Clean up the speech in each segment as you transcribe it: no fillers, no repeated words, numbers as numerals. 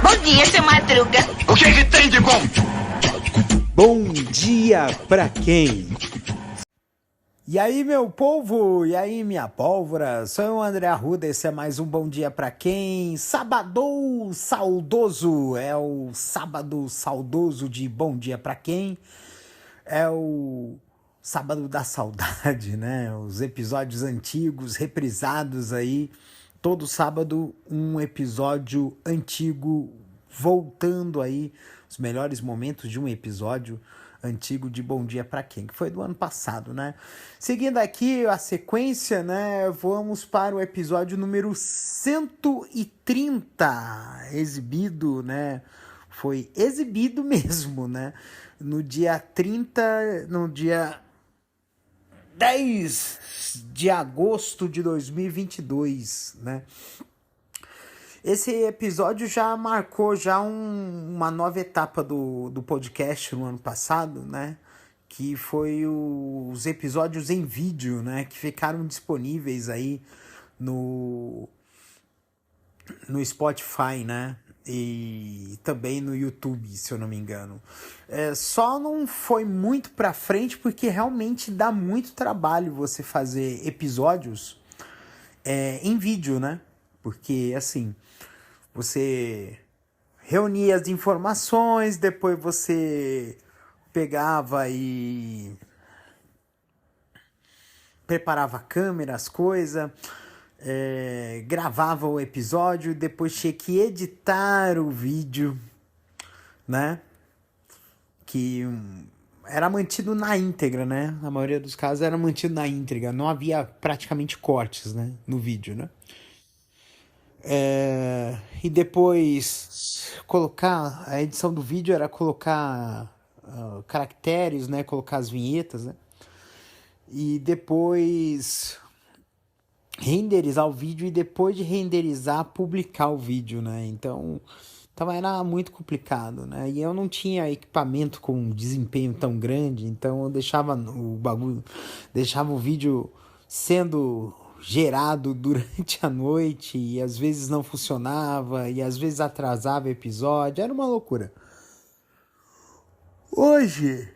Bom dia, seu Madruga. O que tem de bom? Bom dia pra quem? E aí, meu povo? E aí, minha pólvora? Sou o André Arruda, esse é mais um Bom Dia Pra Quem? Sábado saudoso, é o sábado saudoso de Bom Dia Pra Quem? É o sábado da saudade, né? Os episódios antigos, reprisados aí. Todo sábado um episódio antigo voltando aí, os melhores momentos de um episódio antigo de Bom Dia Pra Quem, que foi do ano passado, né? Seguindo aqui a sequência, né? Vamos para o episódio número 130, exibido, né? Foi exibido mesmo, né? No dia 10 de agosto de 2022, né? Esse episódio já marcou uma nova etapa do podcast no ano passado, né? Que foi os episódios em vídeo, né? Que ficaram disponíveis aí no Spotify, né? E também no YouTube, se eu não me engano. Só não foi muito pra frente porque realmente dá muito trabalho você fazer episódios em vídeo, né? Porque, assim, você reunia as informações, depois você pegava e preparava a câmera, as coisas, gravava o episódio, depois tinha que editar o vídeo, né? Que era mantido na íntegra, né? Na maioria dos casos era mantido na íntegra, não havia praticamente cortes, né? No vídeo, né? E depois colocar, a edição do vídeo era colocar caracteres, né? Colocar as vinhetas, né? E depois renderizar o vídeo e depois de renderizar, publicar o vídeo, né? Então era muito complicado, né? E eu não tinha equipamento com desempenho tão grande, então eu deixava o vídeo sendo gerado durante a noite e às vezes não funcionava e às vezes atrasava o episódio, era uma loucura. Hoje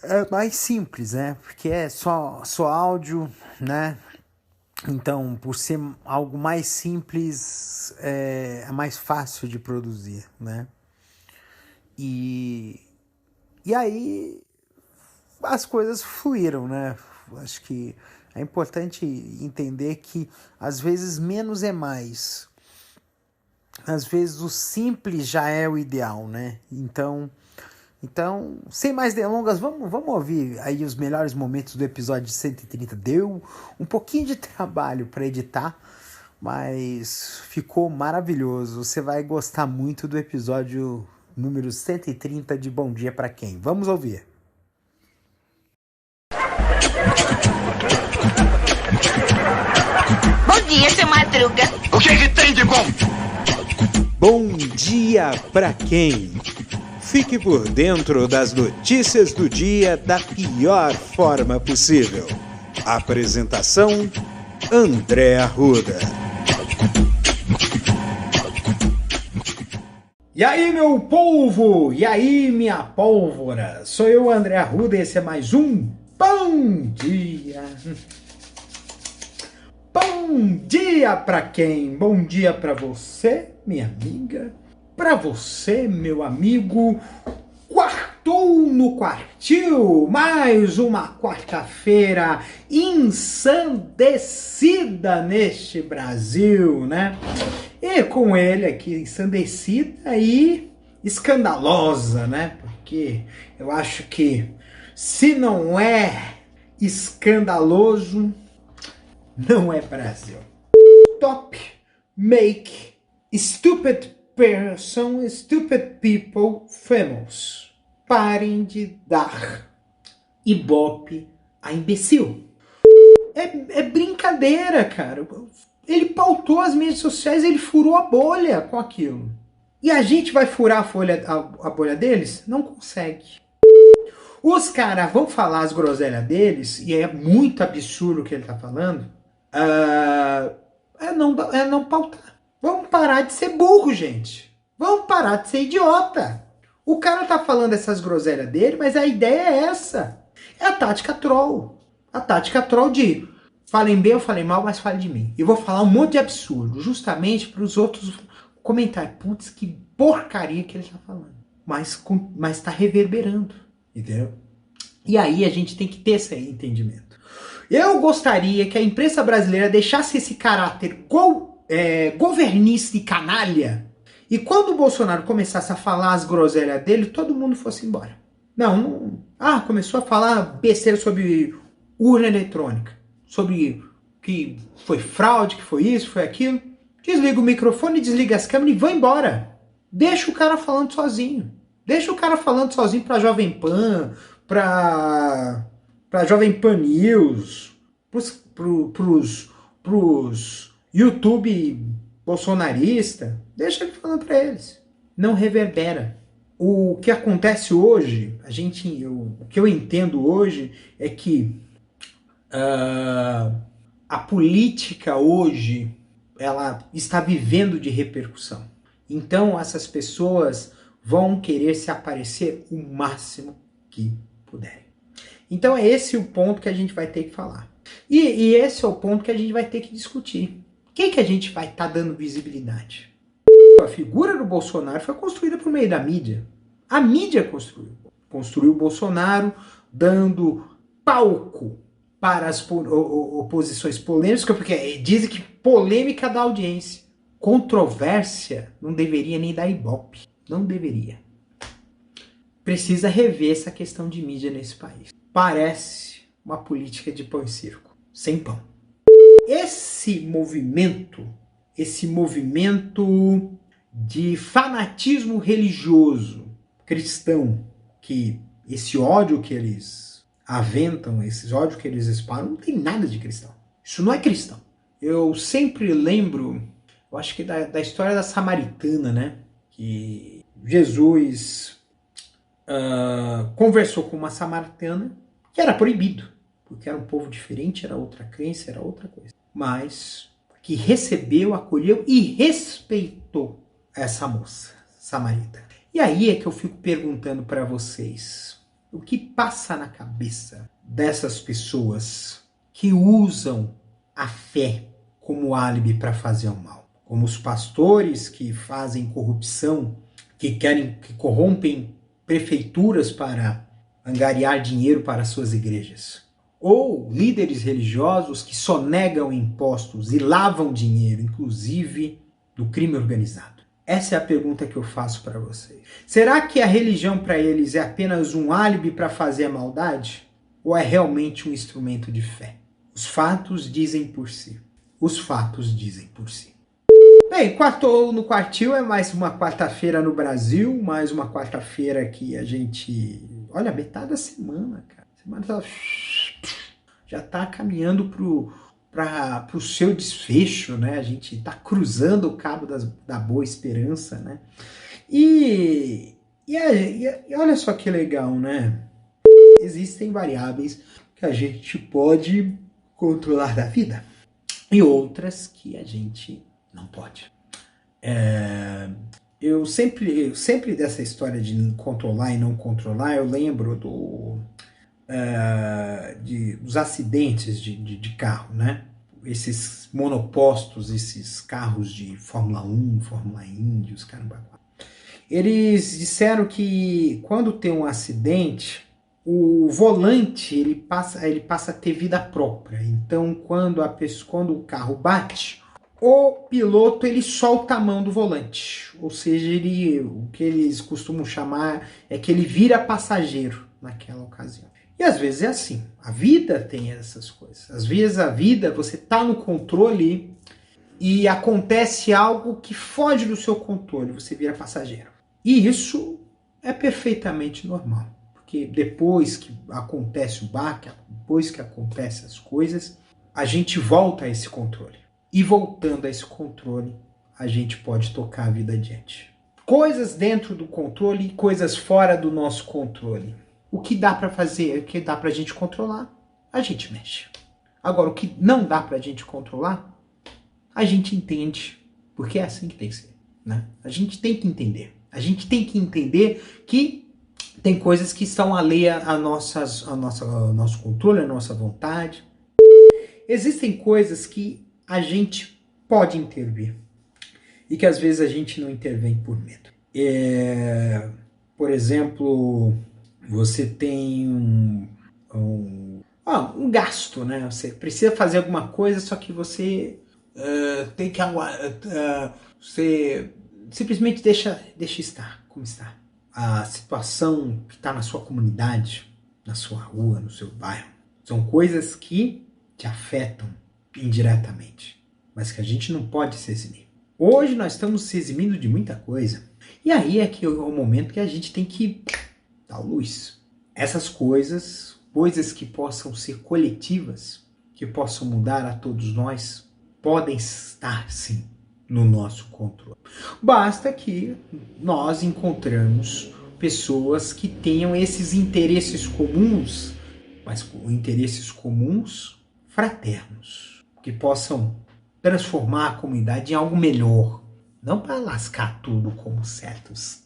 é mais simples, né? Porque é só áudio, né? Então, por ser algo mais simples, é mais fácil de produzir, né? E aí as coisas fluíram, né? Acho que é importante entender que às vezes menos é mais. Às vezes o simples já é o ideal, né? Então, sem mais delongas, vamos ouvir aí os melhores momentos do episódio 130. Deu um pouquinho de trabalho para editar, mas ficou maravilhoso. Você vai gostar muito do episódio número 130 de Bom Dia Pra Quem. Vamos ouvir. Bom dia, seu Madruga. O que tem de bom? Bom dia pra quem? Fique por dentro das notícias do dia da pior forma possível. Apresentação: André Arruda. E aí, meu povo? E aí, minha pólvora? Sou eu, André Arruda, e esse é mais um Bom Dia. Bom dia pra quem? Bom dia pra você, minha amiga. Pra você, meu amigo. Quartou no quartil. Mais uma quarta-feira ensandecida neste Brasil, né? E com ele aqui, ensandecida e escandalosa, né? Porque eu acho que se não é escandaloso, não é Brasil. Stop make stupid person, stupid people famous. Parem de dar ibope a imbecil. É brincadeira, cara. Ele pautou as mídias sociais, ele furou a bolha com aquilo. E a gente vai furar a bolha deles? Não consegue. Os caras vão falar as groselhas deles, e é muito absurdo o que ele tá falando. não pautar. Vamos parar de ser burro, gente. Vamos parar de ser idiota. O cara tá falando essas groselhas dele, mas a ideia é essa. É a tática troll. A tática troll de falem bem ou falem mal, mas falem de mim. Eu vou falar um monte de absurdo, justamente para os outros comentarem. Putz, que porcaria que ele tá falando. Mas tá reverberando, entendeu? E aí a gente tem que ter esse entendimento. Eu gostaria que a imprensa brasileira deixasse esse caráter governista e canalha, e quando o Bolsonaro começasse a falar as groselhas dele, todo mundo fosse embora. Começou a falar besteira sobre urna eletrônica, sobre que foi fraude, que foi isso, foi aquilo. Desliga o microfone, desliga as câmeras e vai embora. Deixa o cara falando sozinho. Deixa o cara falando sozinho pra Jovem Pan, pra Jovem Pan News, pros YouTube bolsonarista. Deixa ele falando pra eles. Não reverbera. O que acontece hoje, o que eu entendo hoje é que a política hoje ela está vivendo de repercussão. Então essas pessoas vão querer se aparecer o máximo que puderem. Então é esse o ponto que a gente vai ter que falar. E esse é o ponto que a gente vai ter que discutir. Quem que a gente vai estar dando visibilidade? A figura do Bolsonaro foi construída por meio da mídia. A mídia construiu o Bolsonaro, dando palco para as oposições polêmicas, porque dizem que polêmica dá audiência. Controvérsia não deveria nem dar ibope. Não deveria. Precisa rever essa questão de mídia nesse país. Parece uma política de pão e circo, sem pão. Esse movimento de fanatismo religioso cristão, que esse ódio que eles aventam, esse ódio que eles espalham, não tem nada de cristão. Isso não é cristão. Eu sempre lembro, eu acho que da história da Samaritana, né? Que Jesus conversou com uma samaritana, que era proibido, porque era um povo diferente, era outra crença, era outra coisa. Mas que recebeu, acolheu e respeitou essa moça samaritana. E aí é que eu fico perguntando para vocês, o que passa na cabeça dessas pessoas que usam a fé como álibi para fazer o mal? Como os pastores que fazem corrupção, que corrompem prefeituras para angariar dinheiro para suas igrejas. Ou líderes religiosos que só negam impostos e lavam dinheiro, inclusive do crime organizado. Essa é a pergunta que eu faço para vocês. Será que a religião para eles é apenas um álibi para fazer a maldade? Ou é realmente um instrumento de fé? Os fatos dizem por si. Os fatos dizem por si. Bem, Quartou no Quartil é mais uma quarta-feira no Brasil, mais uma quarta-feira que a gente... Olha, metade da semana, cara. A semana já tá caminhando pro seu desfecho, né? A gente tá cruzando o cabo da Boa Esperança, né? E olha só que legal, né? Existem variáveis que a gente pode controlar da vida e outras que a gente não pode. Eu sempre dessa história de controlar e não controlar, eu lembro dos acidentes de carro, né? Esses monopostos, esses carros de Fórmula 1, Fórmula Indy, os caramba. Eles disseram que quando tem um acidente, o volante ele passa a ter vida própria. Então, quando o carro bate, o piloto ele solta a mão do volante. Ou seja, o que eles costumam chamar é que ele vira passageiro naquela ocasião. E às vezes é assim. A vida tem essas coisas. Às vezes a vida, você está no controle e acontece algo que foge do seu controle. Você vira passageiro. E isso é perfeitamente normal. Porque depois que acontece o baque, depois que acontecem as coisas, a gente volta a esse controle. E voltando a esse controle, a gente pode tocar a vida adiante. Coisas dentro do controle e coisas fora do nosso controle. O que dá para fazer, o que dá pra gente controlar, a gente mexe. Agora, o que não dá pra gente controlar, a gente entende, porque é assim que tem que ser, né? A gente tem que entender. A gente tem que entender que tem coisas que estão alheias ao nosso controle, à nossa vontade. Existem coisas que a gente pode intervir e que às vezes a gente não intervém por medo. Por exemplo, você tem um gasto, né? Você precisa fazer alguma coisa, só que você tem que você simplesmente deixa estar como está. A situação que está na sua comunidade, na sua rua, no seu bairro, são coisas que te afetam indiretamente, mas que a gente não pode se eximir. Hoje nós estamos se eximindo de muita coisa, e aí é que é o momento que a gente tem que dar luz. Essas coisas que possam ser coletivas, que possam mudar a todos nós, podem estar sim no nosso controle. Basta que nós encontramos pessoas que tenham esses interesses comuns, mas interesses comuns fraternos, que possam transformar a comunidade em algo melhor, não para lascar tudo como certos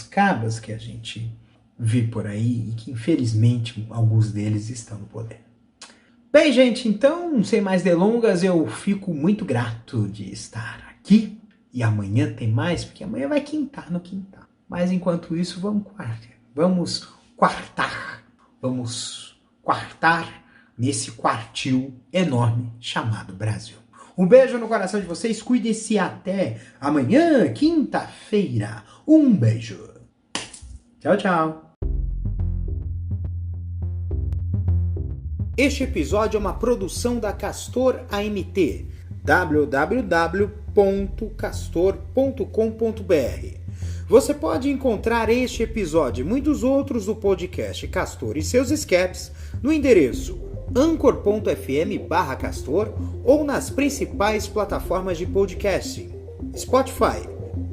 cabas que a gente vê por aí e que infelizmente alguns deles estão no poder. Bem, gente, então, sem mais delongas, eu fico muito grato de estar aqui. E amanhã tem mais, porque amanhã vai quintar no quintal. Mas enquanto isso, vamos quartar nesse quartil enorme chamado Brasil. Um beijo no coração de vocês, cuidem-se até amanhã, quinta-feira. Um beijo. Tchau, tchau. Este episódio é uma produção da Castor AMT, www.castor.com.br. Você pode encontrar este episódio e muitos outros do podcast Castor e seus escapes no endereço anchor.fm/castor ou nas principais plataformas de podcasting: Spotify,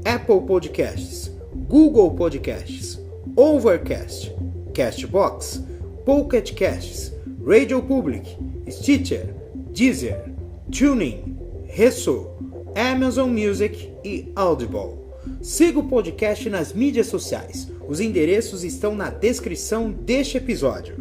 Apple Podcasts, Google Podcasts, Overcast, Castbox, Pocket Casts, Radio Public, Stitcher, Deezer, TuneIn, Resso, Amazon Music e Audible. Siga o podcast nas mídias sociais. Os endereços estão na descrição deste episódio.